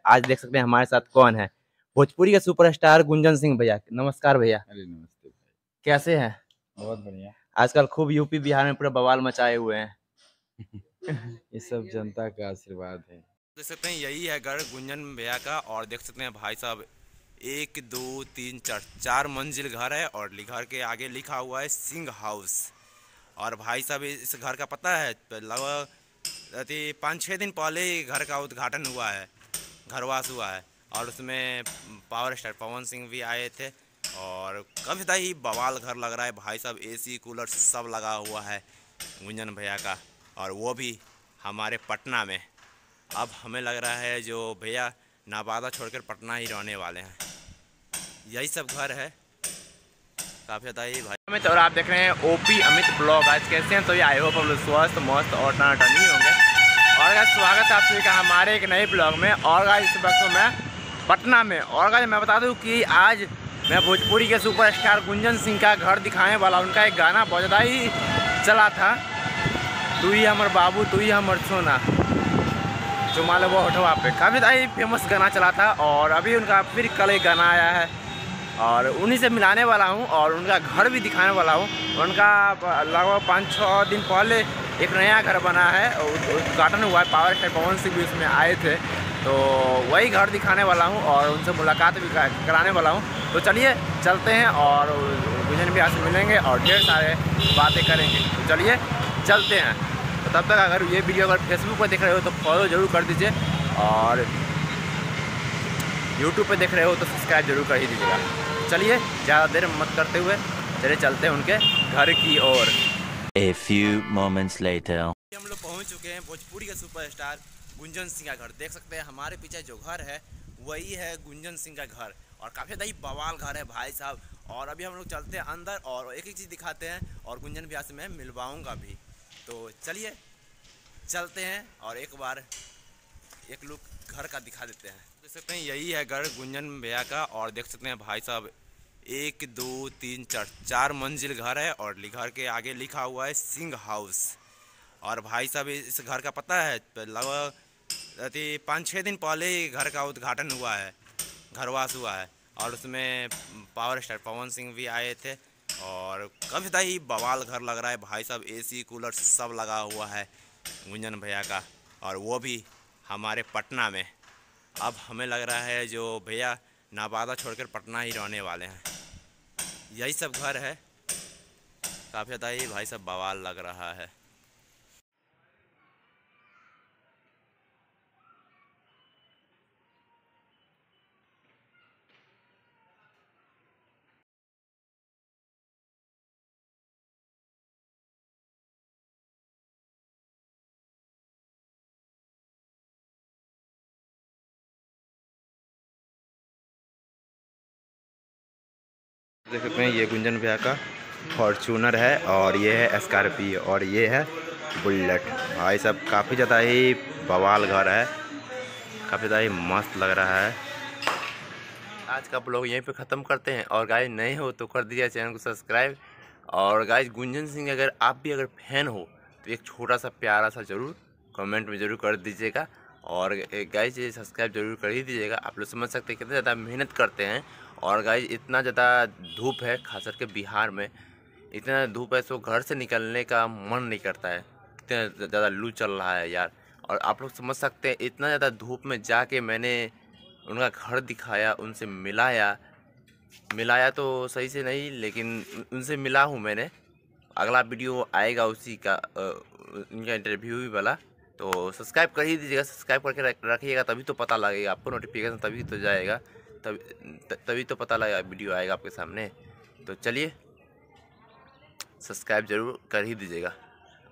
आज देख सकते हैं हमारे साथ कौन है, भोजपुरी के सुपरस्टार गुंजन सिंह भैया। नमस्कार भैया। अरे नमस्ते भाई। कैसे हैं? बहुत बढ़िया। आजकल खूब यूपी बिहार में पूरा बवाल मचाए हुए हैं। ये सब जनता का आशीर्वाद है। देख सकते हैं यही है घर गुंजन भैया का, और देख सकते हैं भाई साहब 1 2 3 4 4 मंजिल घर है, और घर के आगे लिखा हुआ है सिंह हाउस। और भाई साहब इस घर का पता है, लगभग 5 6 दिन पहले ही घर का उद्घाटन हुआ है, घरवास हुआ है, और उसमें पावर स्टार पवन सिंह भी आए थे। और काफ़ी ज़्यादा ही बवाल घर लग रहा है भाई साहब, एसी कूलर सब लगा हुआ है गुंजन भैया का, और वो भी हमारे पटना में। अब हमें लग रहा है जो भैया नवादा छोड़कर पटना ही रहने वाले हैं। यही सब घर है, काफ़ी ज़्यादा ही भाई अमित। और आप देख रहे हैं ओपी अमित ब्लॉग। आज कैसे हैं? तो ये आई होप आप लोग स्वस्थ मस्त और टनाटनी होंगे। और गाइस स्वागत है आप सभी का हमारे एक नए ब्लॉग में। और गाइस इस वक्त मैं पटना में, और गाइस मैं बता दूं कि आज मैं भोजपुरी के सुपरस्टार गुंजन सिंह का घर दिखाने वाला। उनका एक गाना बहुत ज़्यादा ही चला था, तू ही हमर बाबू तू ही हमर सोना, जो माले वो होठवा पे, काफ़ी ज़्यादा ही फेमस गाना चला था। और अभी उनका फिर कल एक गाना आया है, और उन्हीं से मिलाने वाला हूँ और उनका घर भी दिखाने वाला हूँ। उनका लगभग 5 6 दिन पहले एक नया घर बना है, उद्घाटन हुआ है, पावर स्टार पवन सिंह भी उसमें आए थे, तो वही घर दिखाने वाला हूँ और उनसे मुलाकात भी कराने वाला हूँ। तो चलिए चलते हैं और गुंजन भैया से मिलेंगे और ढेर सारे बातें करेंगे। तो चलिए चलते हैं। तो तब तक अगर ये वीडियो अगर फेसबुक पर देख रहे हो तो फॉलो ज़रूर कर दीजिए, और यूट्यूब पे देख रहे हो तो सब्सक्राइब जरूर कर ही दीजिएगा। चलिए ज़्यादा देर मत करते हुए चलिए चलते हैं उनके घर की ओर। A few moments later. हम लोग पहुंच चुके हैं भोजपुरी के सुपरस्टार गुंजन सिंह का घर। देख सकते हैं हमारे पीछे जो घर है वही है गुंजन सिंह का घर, और काफ़ी ज़्यादा ही बवाल घर है भाई साहब। और अभी हम लोग चलते हैं अंदर और एक एक चीज़ दिखाते हैं, और गुंजन भैया से मैं मिलवाऊँगा भी। तो चलिए चलते हैं और एक बार एक लुक घर का दिखा देते हैं। देख सकते हैं यही है घर गुंजन भैया का, और देख सकते हैं भाई साहब 1 2 3 4 4 मंजिल घर है, और घर के आगे लिखा हुआ है सिंह हाउस। और भाई साहब इस घर का पता है, लगभग 5 6 दिन पहले ही घर का उद्घाटन हुआ है, घरवास हुआ है, और उसमें पावर स्टार पवन सिंह भी आए थे। और काफ़ी ज़्यादा ही बवाल घर लग रहा है भाई साहब, एसी कूलर सब लगा हुआ है गुंजन भैया का, और वो भी हमारे पटना में। अब हमें लग रहा है जो भैया नवादा छोड़कर पटना ही रहने वाले हैं। यही सब घर है, काफ़ी ज़्यादा ही भाई साहब बवाल लग रहा है। देख सकते हैं ये गुंजन भैया का फॉर्चूनर है, और ये है स्कॉर्पियो, और ये है बुलेट। भाई साहब काफ़ी ज़्यादा ही बवाल घर है, काफ़ी ज़्यादा ही मस्त लग रहा है। आज का ब्लॉग यहीं पे ख़त्म करते हैं, और गाइस नए हो तो कर दीजिए चैनल को सब्सक्राइब। और गाइस गुंजन सिंह अगर आप भी अगर फैन हो तो एक छोटा सा प्यारा सा ज़रूर कमेंट में ज़रूर कर दीजिएगा, और गाइस ये सब्सक्राइब जरूर कर ही दीजिएगा। आप लोग समझ सकते हैं कितने ज़्यादा मेहनत करते हैं। और गाइस इतना ज़्यादा धूप है, खास करके बिहार में इतना धूप है, सो घर से निकलने का मन नहीं करता है, इतना ज़्यादा लू चल रहा है यार। और आप लोग समझ सकते हैं इतना ज़्यादा धूप में जाके मैंने उनका घर दिखाया, उनसे मिलाया तो सही से नहीं, लेकिन उनसे मिला हूँ मैंने। अगला वीडियो आएगा उसी का, उनका इंटरव्यू भी वाला, तो सब्सक्राइब कर ही दीजिएगा। सब्सक्राइब करके रखिएगा, तभी तो पता लगेगा आपको, नोटिफिकेशन तभी तो जाएगा, तभी तो पता लगेगा वीडियो आएगा आपके सामने। तो चलिए सब्सक्राइब ज़रूर कर ही दीजिएगा।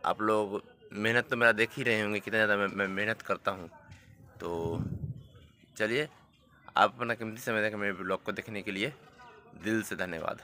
आप लोग मेहनत तो मेरा देख ही रहे होंगे कितना ज़्यादा मैं मेहनत करता हूँ। तो चलिए आप अपना कीमती समय देकर मेरे ब्लॉग को देखने के लिए दिल से धन्यवाद।